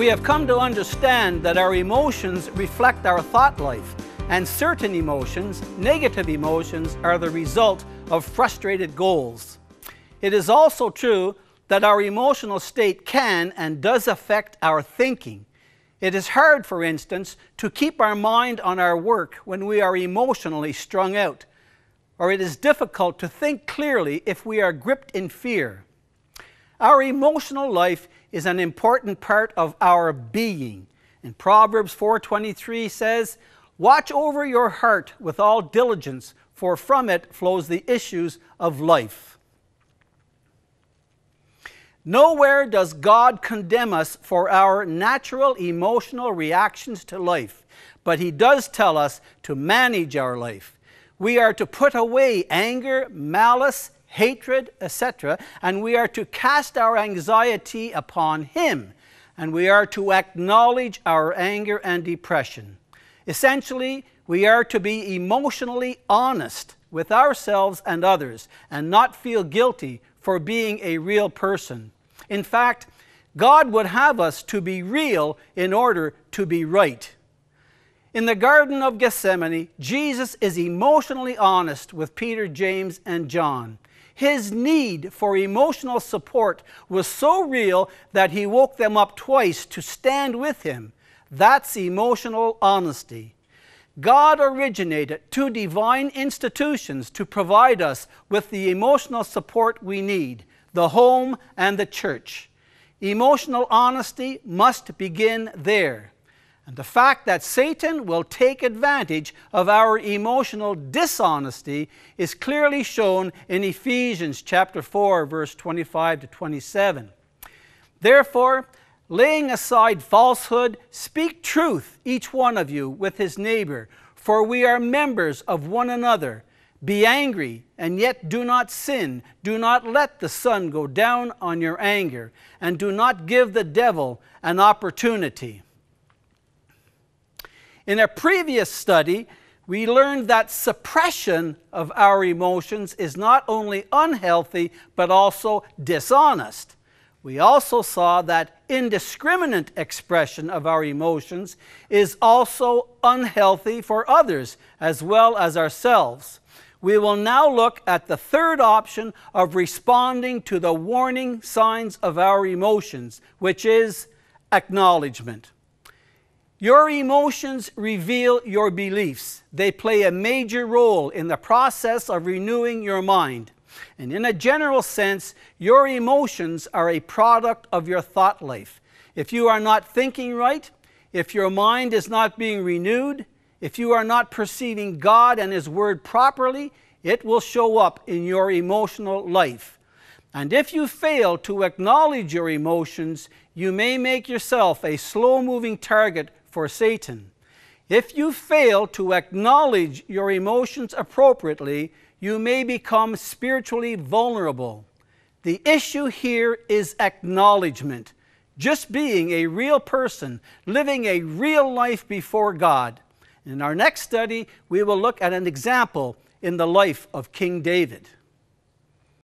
We have come to understand that our emotions reflect our thought life, and certain emotions, negative emotions, are the result of frustrated goals. It is also true that our emotional state can and does affect our thinking. It is hard, for instance, to keep our mind on our work when we are emotionally strung out, or it is difficult to think clearly if we are gripped in fear. Our emotional life is an important part of our being. And Proverbs 4:23 says, "Watch over your heart with all diligence, for from it flows the issues of life." Nowhere does God condemn us for our natural emotional reactions to life, but He does tell us to manage our life. We are to put away anger, malice, hatred, etc., and we are to cast our anxiety upon Him, and we are to acknowledge our anger and depression. Essentially, we are to be emotionally honest with ourselves and others, and not feel guilty for being a real person. In fact, God would have us to be real in order to be right. In the Garden of Gethsemane, Jesus is emotionally honest with Peter, James, and John. His need for emotional support was so real that He woke them up twice to stand with Him. That's emotional honesty. God originated two divine institutions to provide us with the emotional support we need: the home and the church. Emotional honesty must begin there. And the fact that Satan will take advantage of our emotional dishonesty is clearly shown in Ephesians chapter 4, verse 25 to 27. Therefore, laying aside falsehood, speak truth, each one of you, with his neighbor, for we are members of one another. Be angry, and yet do not sin. Do not let the sun go down on your anger, and do not give the devil an opportunity. In a previous study, we learned that suppression of our emotions is not only unhealthy, but also dishonest. We also saw that indiscriminate expression of our emotions is also unhealthy for others as well as ourselves. We will now look at the third option of responding to the warning signs of our emotions, which is acknowledgement. Your emotions reveal your beliefs. They play a major role in the process of renewing your mind. And in a general sense, your emotions are a product of your thought life. If you are not thinking right, if your mind is not being renewed, if you are not perceiving God and His Word properly, it will show up in your emotional life. And if you fail to acknowledge your emotions, you may make yourself a slow-moving target for Satan. If you fail to acknowledge your emotions appropriately, you may become spiritually vulnerable. The issue here is acknowledgement. Just being a real person, living a real life before God. In our next study, we will look at an example in the life of King David.